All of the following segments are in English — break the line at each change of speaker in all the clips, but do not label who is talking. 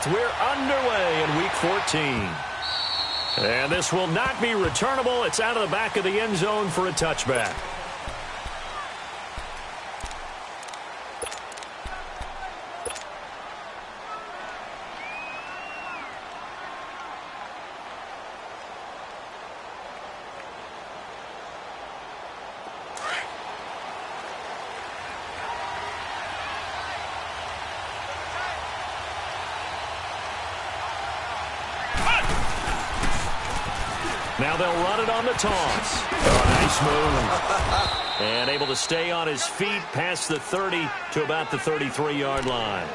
We're underway in Week 14. And this will not be returnable. It's out of the back of the end zone for a touchback. Now they'll run it on the toss. Oh, nice move. And able to stay on his feet past the 30 to about the 33-yard line.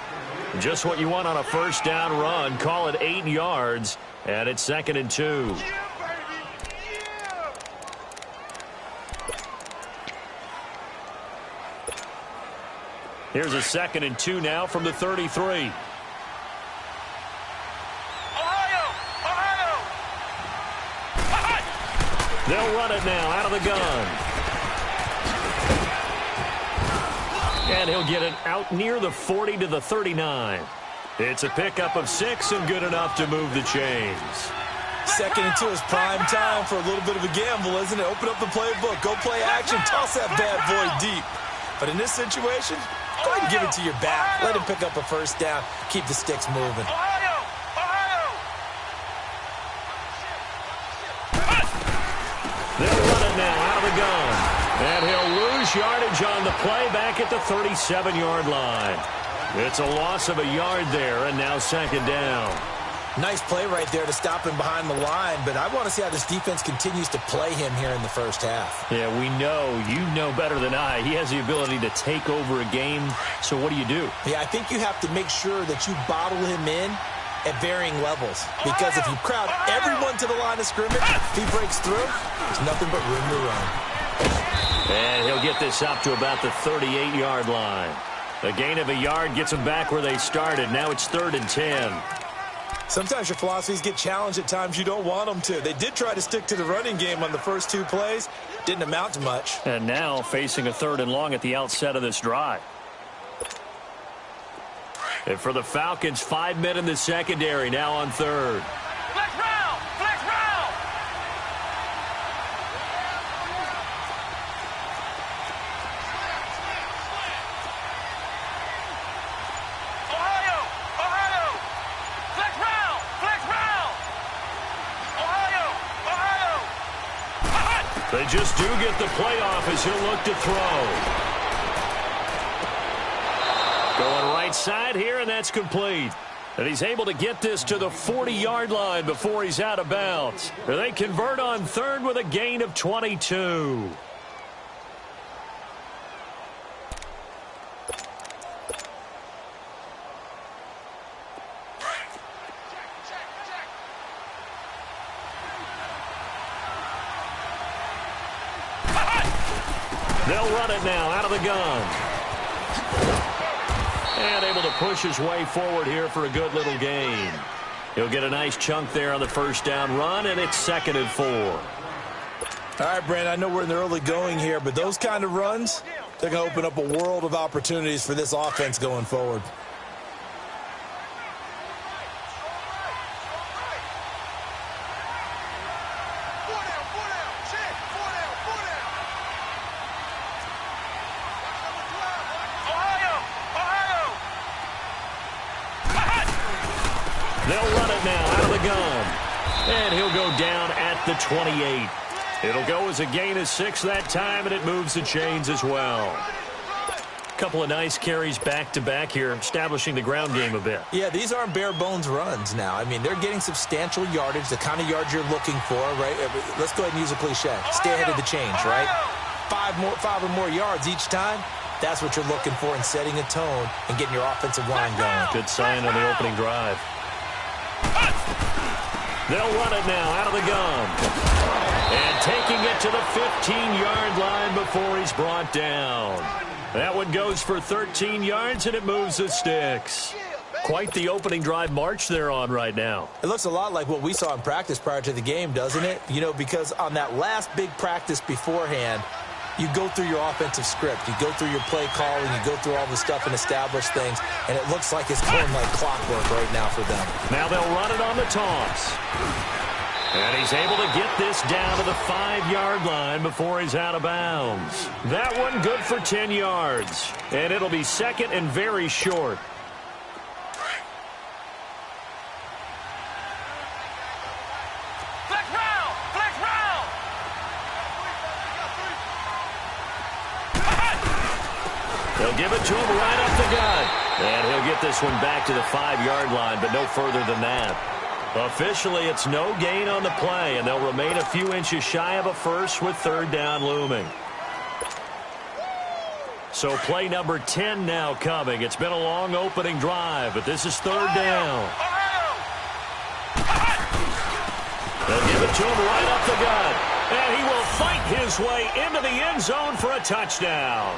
Just what you want on a first down run. Call it 8 yards, and it's 2nd and 2. Here's a 2nd and 2 now from the 33. They'll run it now out of the gun. And he'll get it out near the 40 to the 39. It's a pickup of 6 and good enough to move the chains.
2nd and 2 is prime time for a little bit of a gamble, isn't it? Open up the playbook, go play action, toss that bad boy deep. But in this situation, go ahead and give it to your back. Let him pick up a first down, keep the sticks moving.
They'll run it now out of the gun. And he'll lose yardage on the play back at the 37-yard line. It's a loss of a yard there, and now 2nd down.
Nice play right there to stop him behind the line, but I want to see how this defense continues to play him here in the first half.
Yeah, we know. You know better than I. He has the ability to take over a game, so what do you do?
Yeah, I think you have to make sure that you bottle him in at varying levels, because if you crowd everyone to the line of scrimmage, if he breaks through, there's nothing but room to run.
And he'll get this up to about the 38-yard line. A gain of a yard gets them back where they started. Now it's 3rd and 10.
Sometimes your philosophies get challenged at times you don't want them to. They did try to stick to the running game on the first 2 plays. Didn't amount to much.
And now facing a 3rd and long at the outset of this drive. And for the Falcons, 5 men in the secondary, now on 3rd.
Flex round! Flex round! Ohio! Ohio! Flex round! Flex round! Ohio! Ohio!
They just do get the play off as he'll look to throw. Going right side here, and that's complete. And he's able to get this to the 40-yard line before he's out of bounds. They convert on 3rd with a gain of 22. They'll run it now out of the gun. And able to push his way forward here for a good little gain. He'll get a nice chunk there on the first down run, and it's 2nd and 4.
All right, Brandon, I know we're in the early going here, but those kind of runs, they're going to open up a world of opportunities for this offense going forward.
They'll run it now out of the gun. And he'll go down at the 28. It'll go as a gain of 6 that time, and it moves the chains as well. Couple of nice carries back-to-back here, establishing the ground game a bit.
Yeah, these aren't bare-bones runs now. I mean, they're getting substantial yardage, the kind of yards you're looking for, right? Let's go ahead and use a cliche. Stay ahead of the change, right? 5 or more yards each time. That's what you're looking for in setting a tone and getting your offensive line going.
Good sign on the opening drive. They'll run it now out of the gun. And taking it to the 15-yard line before he's brought down. That one goes for 13 yards, and it moves the sticks. Quite the opening drive march they're on right now.
It looks a lot like what we saw in practice prior to the game, doesn't it? You know, because on that last big practice beforehand, You go through your offensive script. You go through your play calling. You go through all the stuff and establish things, and it looks like it's going like clockwork right now for them.
Now they'll run it on the toss. And he's able to get this down to the 5-yard line before he's out of bounds. That one good for 10 yards. And it'll be second and very short.
Flex round! Flex round!
They'll give it to him right up the gut. And he'll get this one back to the 5-yard line, but no further than that. Officially, it's no gain on the play, and they'll remain a few inches shy of a first with third down looming. So play number 10 now coming. It's been a long opening drive, but this is third down. They'll give it to him right up the gut. And he will fight his way into the end zone for a touchdown.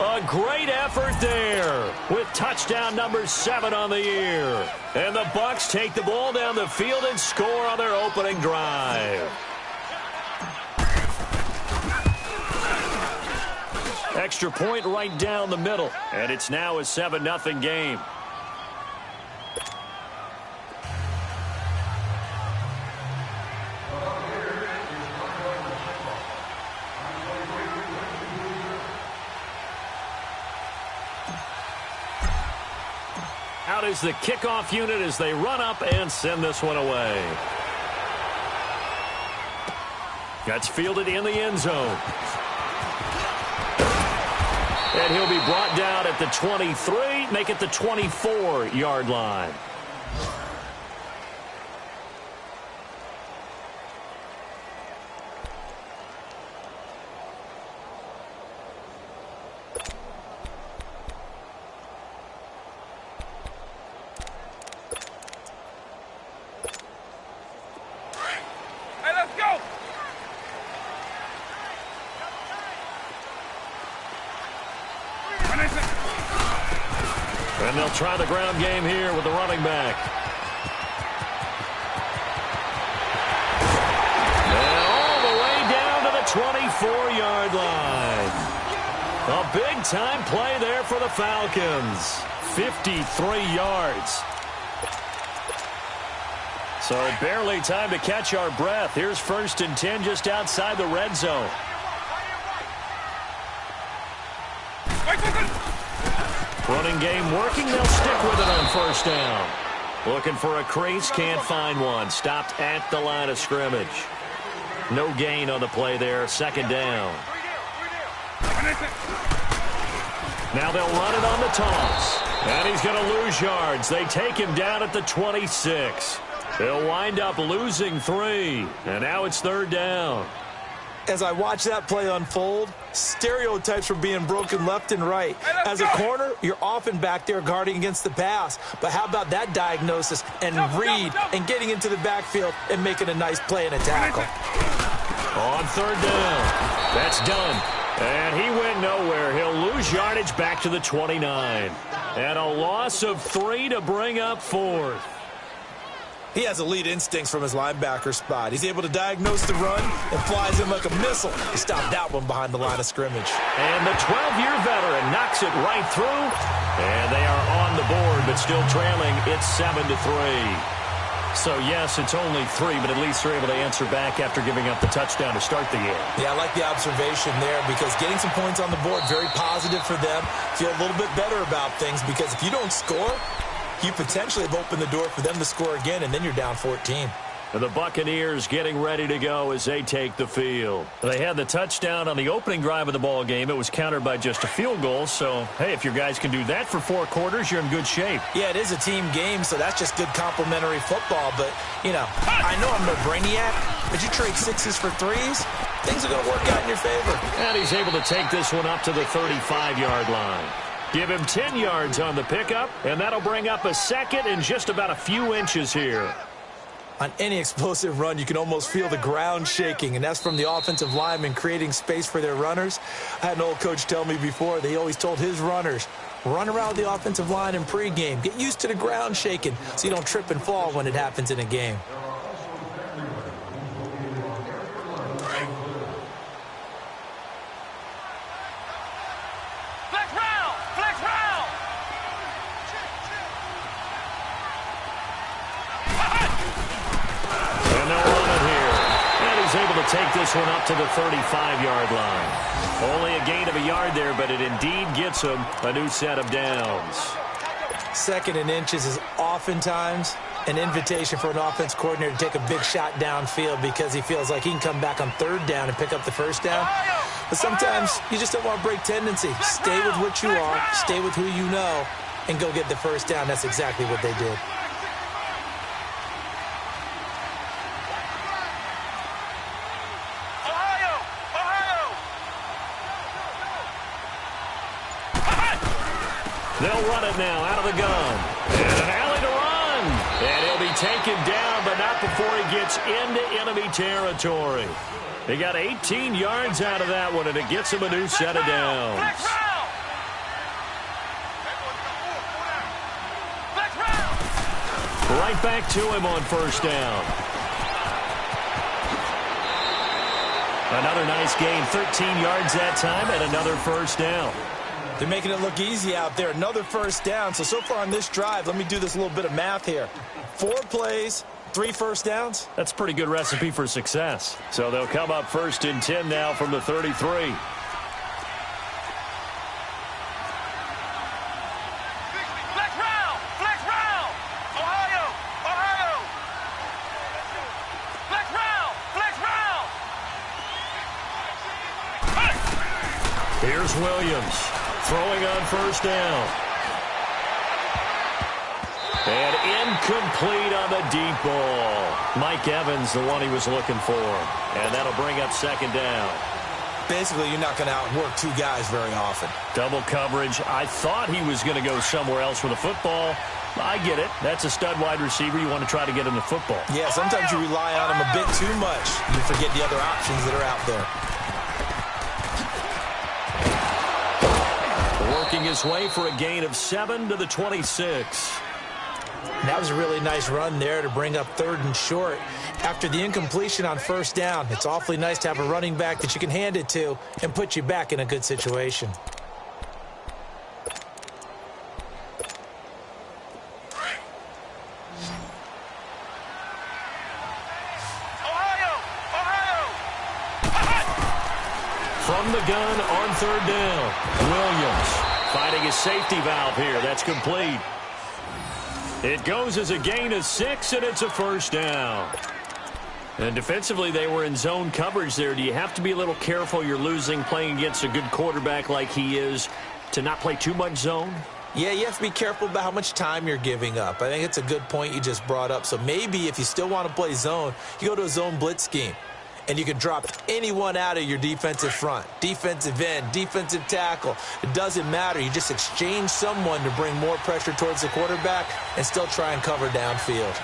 A great effort there with touchdown number 7 on the year. And the Bucs take the ball down the field and score on their opening drive. Extra point right down the middle. And it's now a 7-0 game. Out is the kickoff unit as they run up and send this one away. That's fielded in the end zone. And he'll be brought down at the 23, make it the 24-yard line. And they'll try the ground game here with the running back. And all the way down to the 24-yard line. A big-time play there for the Falcons. 53 yards. So barely time to catch our breath. Here's 1st and 10 just outside the red zone. Running game working. They'll stick with it on 1st down. Looking for a crease. Can't find one. Stopped at the line of scrimmage. No gain on the play there. 2nd down. Now they'll run it on the toss. And he's going to lose yards. They take him down at the 26. They'll wind up losing 3. And now it's 3rd down.
As I watch that play unfold, stereotypes were being broken left and right. As a corner, you're often back there guarding against the pass. But how about that diagnosis and read and getting into the backfield and making a nice play and a tackle?
On 3rd down. That's done. And he went nowhere. He'll lose yardage back to the 29. And a loss of 3 to bring up 4th.
He has elite instincts from his linebacker spot. He's able to diagnose the run and flies in like a missile to stop that one behind the line of scrimmage.
And the 12-year veteran knocks it right through. And they are on the board, but still trailing. It's 7-3. So, yes, it's only 3, but at least they're able to answer back after giving up the touchdown to start the year.
Yeah, I like the observation there because getting some points on the board, very positive for them. Feel a little bit better about things because if you don't score, you potentially have opened the door for them to score again, and then you're down 14.
And the Buccaneers getting ready to go as they take the field. They had the touchdown on the opening drive of the ball game. It was countered by just a field goal. So, hey, if your guys can do that for 4 quarters, you're in good shape.
Yeah, it is a team game, so that's just good complimentary football. But, you know, I know I'm no brainiac, but you trade 6s for 3s, things are going to work out in your favor.
And he's able to take this one up to the 35-yard line. Give him 10 yards on the pickup, and that'll bring up a 2nd and just about a few inches here.
On any explosive run, you can almost feel the ground shaking, and that's from the offensive linemen creating space for their runners. I had an old coach tell me before, he always told his runners, run around the offensive line in pregame. Get used to the ground shaking so you don't trip and fall when it happens in a game.
take this one up to the 35-yard line. Only a gain of a yard there, but it indeed gets them a new set of downs.
2nd and inches is oftentimes an invitation for an offense coordinator to take a big shot downfield because he feels like he can come back on 3rd down and pick up the 1st down. But sometimes you just don't want to break tendency. Stay with what you are, stay with who you know, and go get the 1st down. That's exactly what they did.
They'll run it now out of the gun. And an alley to run. And he'll be taken down, but not before he gets into enemy territory. They got 18 yards out of that one, and it gets him a new set of downs. Right back to him on 1st down. Another nice gain, 13 yards that time, and another 1st down.
They're making it look easy out there. Another 1st down. So far on this drive, let me do this little bit of math here. 4 plays, 3 1st downs.
That's a pretty good recipe for success. So they'll come up 1st and 10 now from the 33. Here's Williams throwing on 1st down. And incomplete on the deep ball. Mike Evans, the one he was looking for. And that'll bring up 2nd down.
Basically, you're not going to outwork 2 guys very often.
Double coverage. I thought he was going to go somewhere else with the football. I get it. That's a stud wide receiver. You want to try to get him the football.
Yeah, sometimes you rely on him a bit too much. You forget the other options that are out there.
Working his way for a gain of 7 to the 26.
That was a really nice run there to bring up 3rd and short. After the incompletion on 1st down, it's awfully nice to have a running back that you can hand it to and put you back in a good situation.
From the gun on 3rd down, Williams finding his safety valve here. That's complete. It goes as a gain of 6, and it's a 1st down. And defensively, they were in zone coverage there. Do you have to be a little careful? You're losing playing against a good quarterback like he is to not play too much zone?
Yeah, you have to be careful about how much time you're giving up. I think it's a good point you just brought up. So maybe if you still want to play zone, you go to a zone blitz scheme. And you can drop anyone out of your defensive front, defensive end, defensive tackle. It doesn't matter. You just exchange someone to bring more pressure towards the quarterback and still try and cover downfield.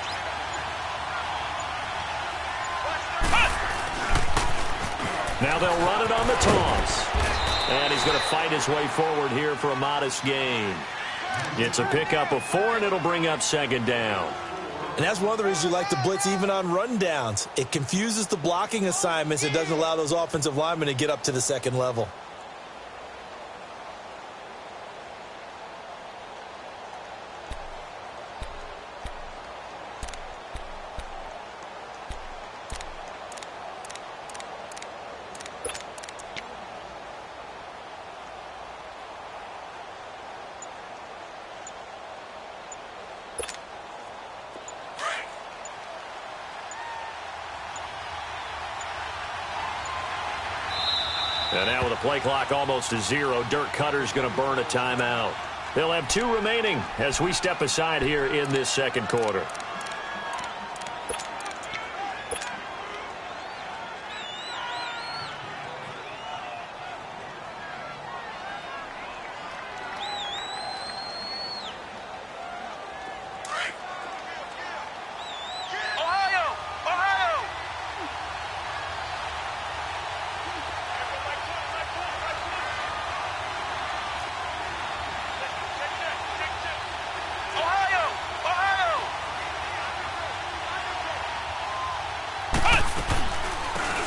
Now they'll run it on the toss. And he's going to fight his way forward here for a modest gain. It's a pickup of 4, and it'll bring up 2nd down.
And that's one of the reasons you like to blitz even on rundowns. It confuses the blocking assignments. It doesn't allow those offensive linemen to get up to the 2nd level.
And now with the play clock almost to 0, Dirk Cutter's going to burn a timeout. They'll have 2 remaining as we step aside here in this 2nd quarter.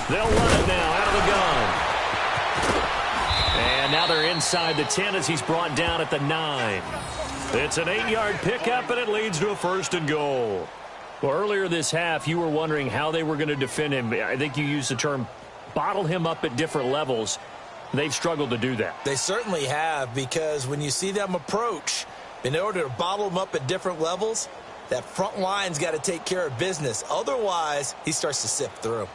They'll run it now out of the gun. And now they're inside the 10 as he's brought down at the 9. It's an 8-yard pickup, and it leads to a 1st and goal. Well, earlier this half, you were wondering how they were going to defend him. I think you used the term bottle him up at different levels. They've struggled to do that.
They certainly have, because when you see them approach, in order to bottle him up at different levels, that front line's got to take care of business. Otherwise, he starts to sift through.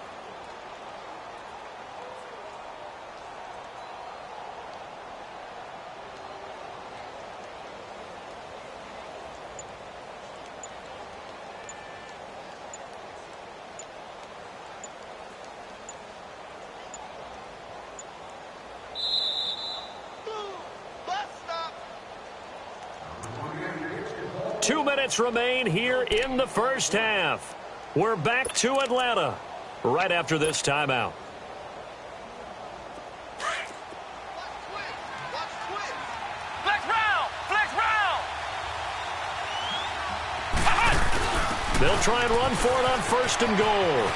Remain here in the first half. We're back to Atlanta right after this timeout. They'll try and run for it on first and goal.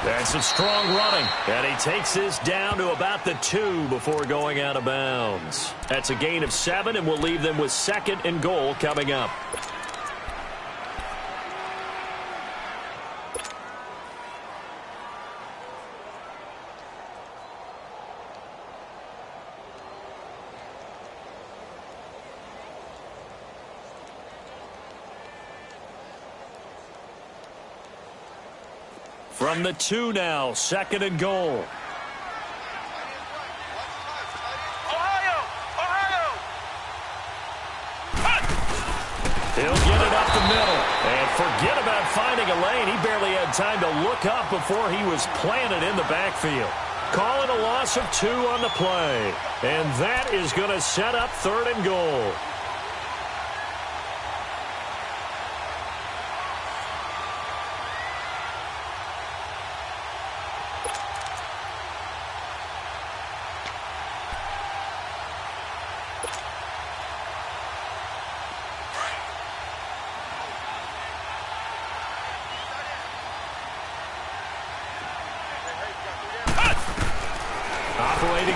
That's some strong running, and he takes this down to about the 2 before going out of bounds. That's a gain of 7, and we'll leave them with second and goal coming up. From the 2 now, second and goal. He'll get it up the middle. And forget about finding a lane. He barely had time to look up before he was planted in the backfield. Calling a loss of 2 on the play. And that is going to set up third and goal.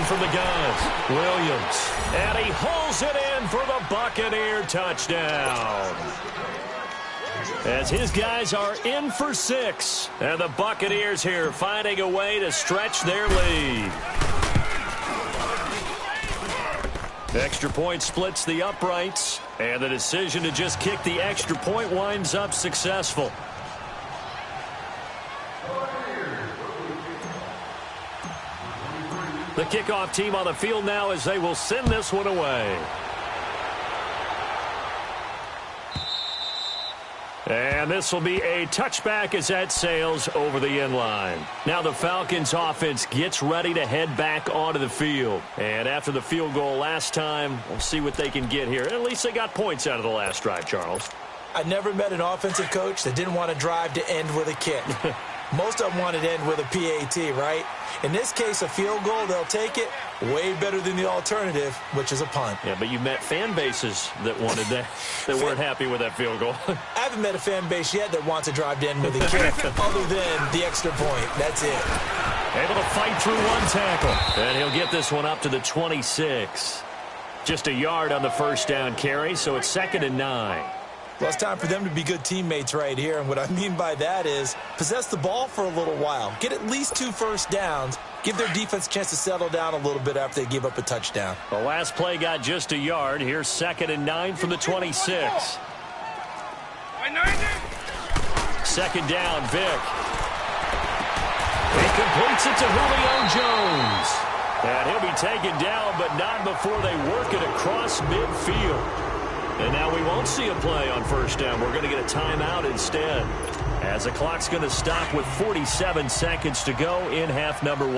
From the guns, Williams, and he hauls it in for the Buccaneer touchdown. As his guys are in for 6, and the Buccaneers here finding a way to stretch their lead. Extra point splits the uprights, and the decision to just kick the extra point winds up successful. The kickoff team on the field now as they will send this one away. And this will be a touchback as that sails over the end line. Now the Falcons offense gets ready to head back onto the field. And after the field goal last time, we'll see what they can get here. At least they got points out of the last drive, Charles.
I never met an offensive coach that didn't want to drive to end with a kick. Most of them wanted to end with a PAT, right? In this case, a field goal, they'll take it. Way better than the alternative, which is a punt.
Yeah, but you met fan bases that wanted that, that weren't happy with that field goal.
I haven't met a fan base yet that wants to drive to end with a kick other than the extra point. That's it.
Able to fight through one tackle. And he'll get this one up to the 26. Just a yard on the first down carry, so it's 2nd and 9.
Well, it's time for them to be good teammates right here. And what I mean by that is possess the ball for a little while. Get at least 2 first downs. Give their defense a chance to settle down a little bit after they give up a touchdown.
The last play got just a yard. Here's 2nd and 9 from the 26. 2nd down, Vick. He completes it to Julio Jones. And he'll be taken down, but not before they work it across midfield. And now we won't see a play on first down. We're going to get a timeout instead, as the clock's going to stop with 47 seconds to go in half number 1.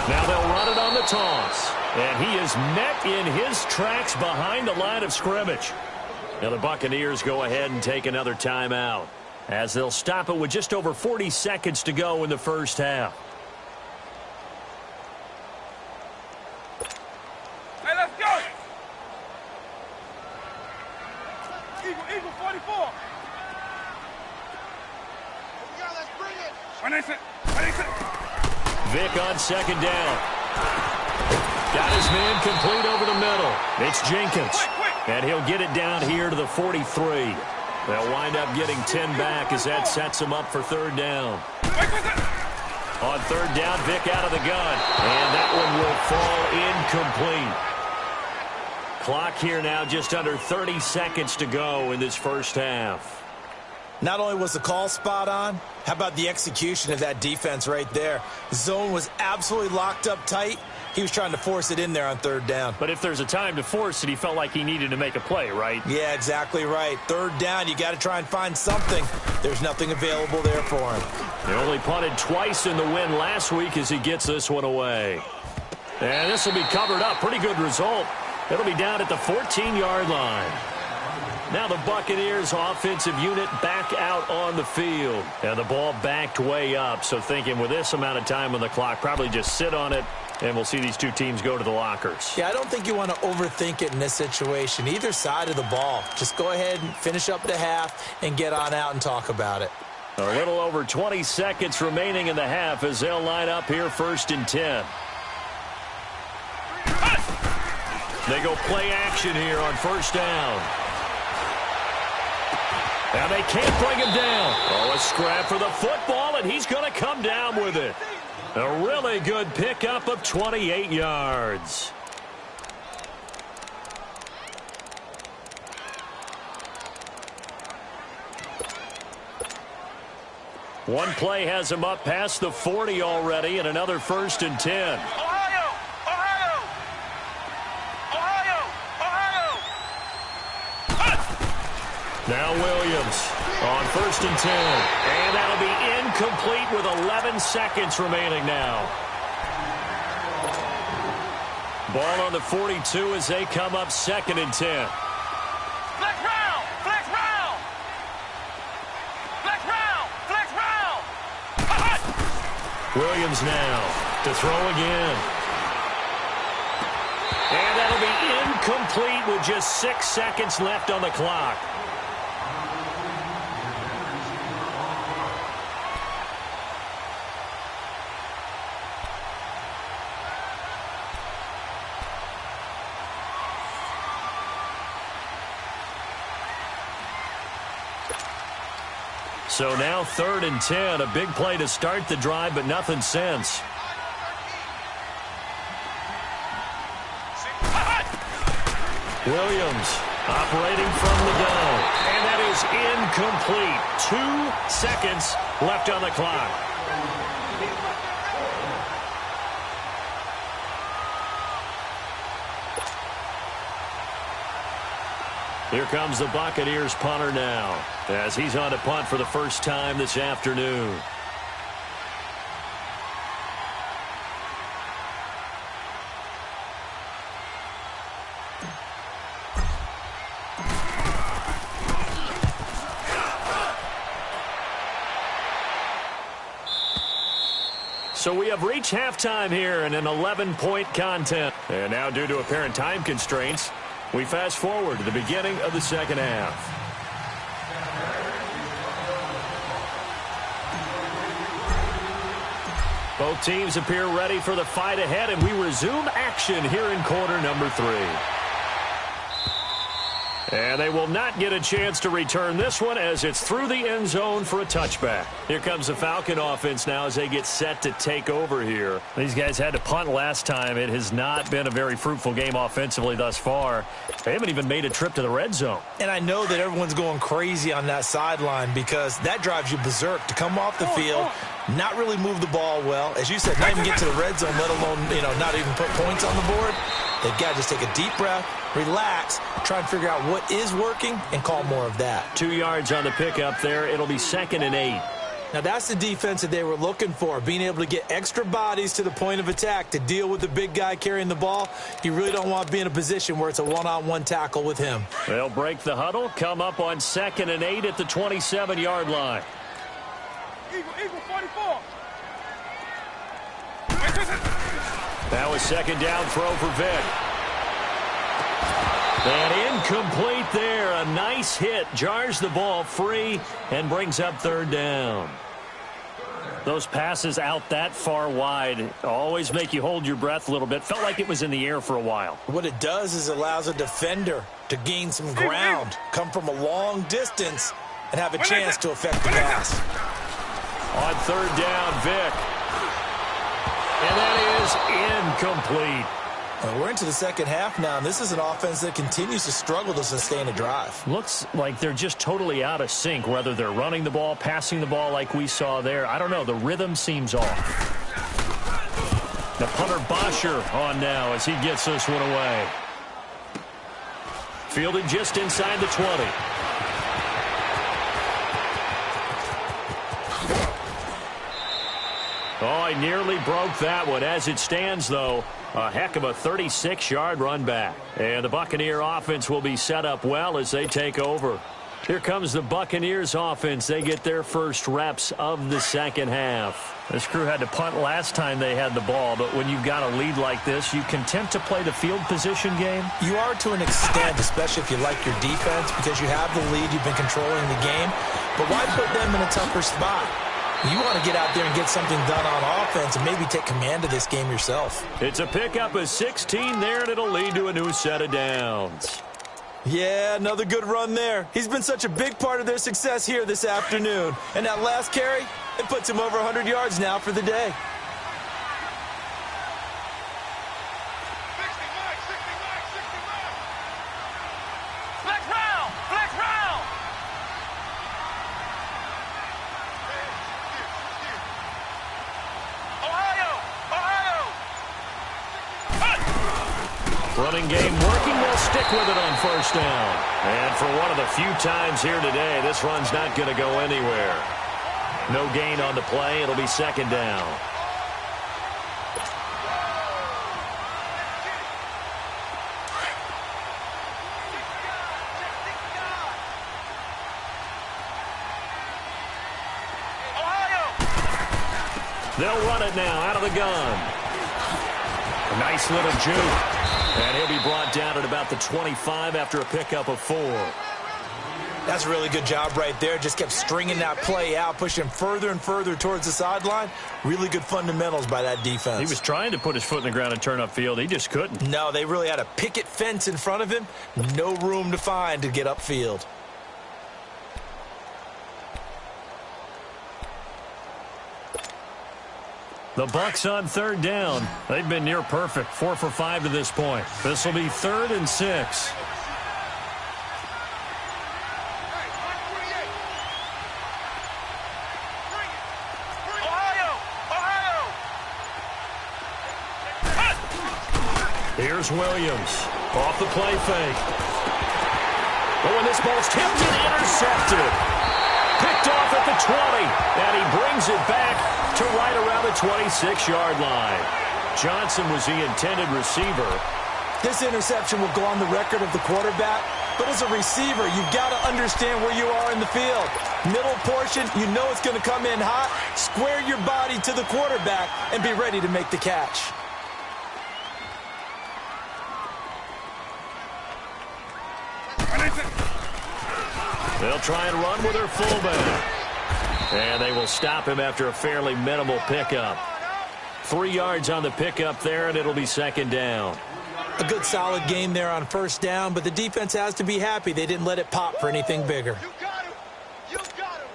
Now they'll run it on the toss. And he is met in his tracks behind the line of scrimmage. Now the Buccaneers go ahead and take another timeout, as they'll stop it with just over 40 seconds to go in the first half.
Eagle 44. Let's bring it. Vick
on 2nd down. Got his man complete over the middle. It's Jenkins. And he'll get it down here to the 43. They'll wind up getting 10 back as that sets him up for third down. On third down, Vick out of the gun. And that one will fall incomplete. Clock here now just under 30 seconds to go in this first half.
Not only was the call spot on, how about the execution of that defense right there? Zone was absolutely locked up tight. He was trying to force it in there on third down.
But if there's a time to force it, he felt like he needed to make a play, right?
Yeah, exactly right. Third down, you got to try and find something. There's nothing available there for him.
He only punted twice in the win last week as he gets this one away. And this will be covered up. Pretty good result. It'll be down at the 14-yard line. Now the Buccaneers offensive unit back out on the field. And the ball backed way up. So thinking with this amount of time on the clock, probably just sit on it. And we'll see these two teams go to the lockers.
Yeah, I don't think you want to overthink it in this situation. Either side of the ball. Just go ahead and finish up the half and get on out and talk about it.
A little over 20 seconds remaining in the half as they'll line up here 1st and 10. They go play action here on 1st down. And they can't bring him down. Oh, a scrap for the football, and he's going to come down with it. A really good pickup of 28 yards. One play has him up past the 40 already, and another 1st and 10. Now Williams on 1st and 10. And that'll be incomplete with 11 seconds remaining now. Ball on the 42 as they come up 2nd and 10.
Flex round! Flex round! Flex round! Flex round!
Williams now to throw again. And that'll be incomplete with just 6 seconds left on the clock. So now 3rd and 10, a big play to start the drive, but nothing since. Williams operating from the gun, and that is incomplete. 2 seconds left on the clock. Here comes the Buccaneers punter now, as he's on to punt for the first time this afternoon. So we have reached halftime here in an 11-point contest. And now due to apparent time constraints, we fast forward to the beginning of the second half. Both teams appear ready for the fight ahead, and we resume action here in quarter number 3. And they will not get a chance to return this one as it's through the end zone for a touchback. Here comes the Falcon offense now as they get set to take over here.
These guys had to punt last time. It has not been a very fruitful game offensively thus far. They haven't even made a trip to the red zone.
And I know that everyone's going crazy on that sideline because that drives you berserk to come off the field, not really move the ball well. As you said, not even get to the red zone, let alone, not even put points on the board. They've got to just take a deep breath, relax, try and figure out what is working, and call more of that.
2 yards on the pickup there. It'll be 2nd and 8.
Now, that's the defense that they were looking for, being able to get extra bodies to the point of attack to deal with the big guy carrying the ball. You really don't want to be in a position where it's a one-on-one tackle with him.
They'll break the huddle, come up on 2nd and 8 at the 27-yard line.
Eagle 44.
That was 2nd down throw for Vick. And incomplete there. A nice hit. Jars the ball free and brings up 3rd down.
Those passes out that far wide always make you hold your breath a little bit. Felt like it was in the air for a while.
What it does is allows a defender to gain some ground, come from a long distance, and have a chance to affect the pass.
On third down, Vic. And that is incomplete.
We're into the second half now, and this is an offense that continues to struggle to sustain a drive.
Looks like they're just totally out of sync, whether they're running the ball, passing the ball like we saw there. I don't know. The rhythm seems off. The punter Bosher on now as he gets this one away. Fielded just inside the 20. Oh, he nearly broke that one. As it stands, though, a heck of a 36-yard run back. And the Buccaneer offense will be set up well as they take over. Here comes the Buccaneers offense. They get their first reps of the second half. This crew had to punt last time they had the ball, but when you've got a lead like this, you content to play the field position game?
You are to an extent, especially if you like your defense, because you have the lead, you've been controlling the game. But why put them in a tougher spot? You want to get out there and get something done on offense and maybe take command of this game yourself.
It's a pickup of 16 there, and it'll lead to a new set of downs.
Yeah, another good run there. He's been such a big part of their success here this afternoon. And that last carry, it puts him over 100 yards now for the day.
Running game working. They'll stick with it on first down. And for one of the few times here today, this run's not going to go anywhere. No gain on the play. It'll be second down. They'll run it now out of the gun. A nice little juke. And he'll be brought down at about the 25 after a pickup of 4.
That's a really good job right there. Just kept stringing that play out, pushing him further and further towards the sideline. Really good fundamentals by that defense.
He was trying to put his foot in the ground and turn upfield. He just couldn't.
No, they really had a picket fence in front of him. No room to find to get upfield.
The Bucs on third down. They've been near perfect, 4 for 5 to this point. This will be 3rd and 6. Here's Williams off the play fake.
Oh, and this ball's tipped and intercepted. Picked off at the 20, and he brings it back to right around the 26-yard line. Johnson was the intended receiver.
This interception will go on the record of the quarterback, but as a receiver, you've got to understand where you are in the field. Middle portion, you know it's going to come in hot. Square your body to the quarterback and be ready to make the catch.
They'll try and run with their fullback. And they will stop him after a fairly minimal pickup. 3 yards on the pickup there, and it'll be second down.
A good solid game there on first down, but the defense has to be happy they didn't let it pop for anything bigger.
You got him. You got him.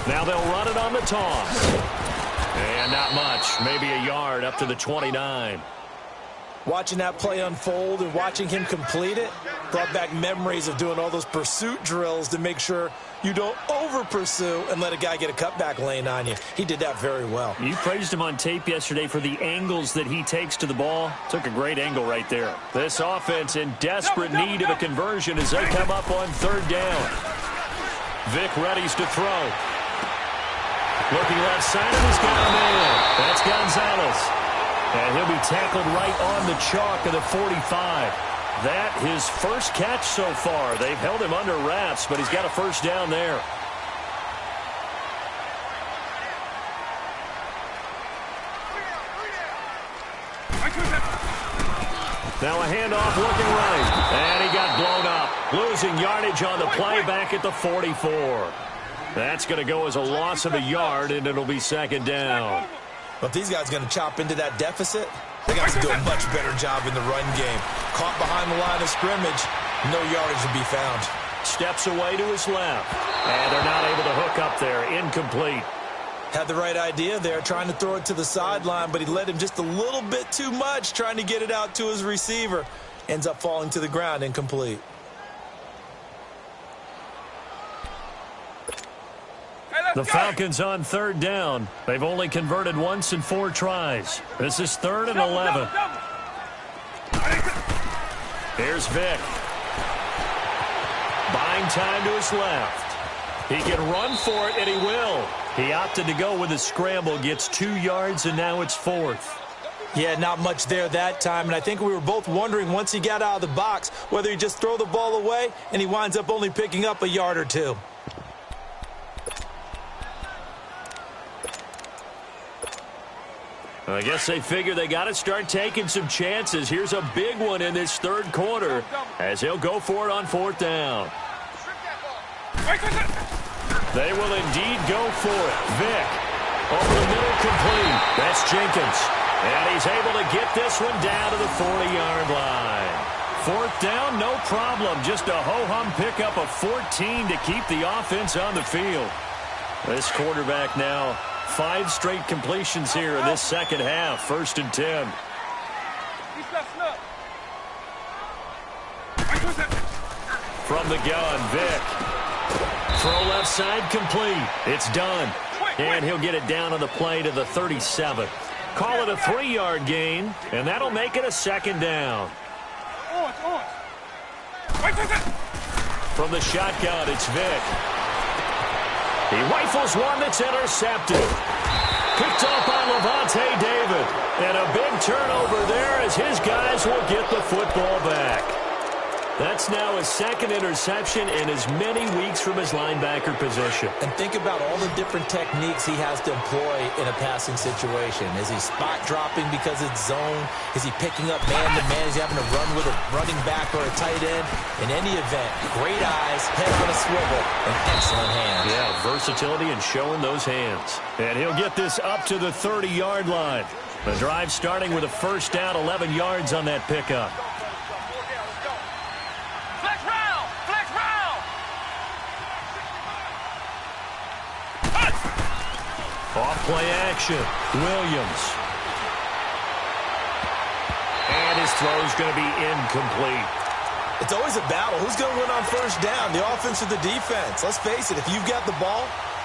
Now they'll run it on the toss. And not much, maybe a yard up to the 29.
Watching that play unfold and watching him complete it brought back memories of doing all those pursuit drills to make sure you don't over-pursue and let a guy get a cutback lane on you. He did that very well.
You praised him on tape yesterday for the angles that he takes to the ball. Took a great angle right there.
This offense in desperate need of a conversion as they come up on third down. Vic readies to throw. Looking left side, and he's got a man. That's Gonzalez. And he'll be tackled right on the chalk of the 45. That his first catch so far. They've held him under wraps, but he's got a first down there. Now a handoff looking right. And he got blown up. Losing yardage on the play back at the 44. That's going to go as a loss of a yard, and it'll be second down.
But if these guys are going to chop into that deficit, they got to do a much better job in the run game. Caught behind the line of scrimmage, no yardage to be found.
Steps away to his left. And they're not able to hook up there. Incomplete.
Had the right idea there, trying to throw it to the sideline, but he led him just a little bit too much, trying to get it out to his receiver. Ends up falling to the ground, incomplete.
The Falcons on third down. They've only converted once in 4 tries. This is 3rd and 11. Here's Vick. Buying time to his left. He can run for it, and he will. He opted to go with a scramble, gets 2 yards, and now it's 4th.
Yeah, not much there that time, and I think we were both wondering once he got out of the box whether he'd just throw the ball away, and he winds up only picking up a yard or 2.
I guess they figure they got to start taking some chances. Here's a big one in this 3rd quarter as he'll go for it on 4th down. They will indeed go for it. Vick over the middle, complete. That's Jenkins. And he's able to get this one down to the 40-yard line. 4th down, no problem. Just a ho-hum pickup of 14 to keep the offense on the field. This quarterback now 5 straight completions here in this second half. 1st and 10. From the gun, Vick. Throw left side, complete. It's done. And he'll get it down on the play to the 37. Call it a 3-yard gain, and that'll make it a 2nd down. From the shotgun, it's Vick. He rifles one that's intercepted. Picked off by Levante David. And a big turnover there as his guys will get the football back. That's now his 2nd interception in as many weeks from his linebacker position.
And think about all the different techniques he has to employ in a passing situation. Is he spot dropping because it's zone? Is he picking up man-to-man? Is he having to run with a running back or a tight end? In any event, great eyes, head on a swivel, and excellent hands.
Yeah, versatility and showing those hands. And he'll get this up to the 30-yard line. The drive starting with a 1st down, 11 yards on that pickup. Off-play action. Williams. And his throw's going to be incomplete.
It's always a battle. Who's going to win on 1st down, the offense or the defense? Let's face it, if you've got the ball,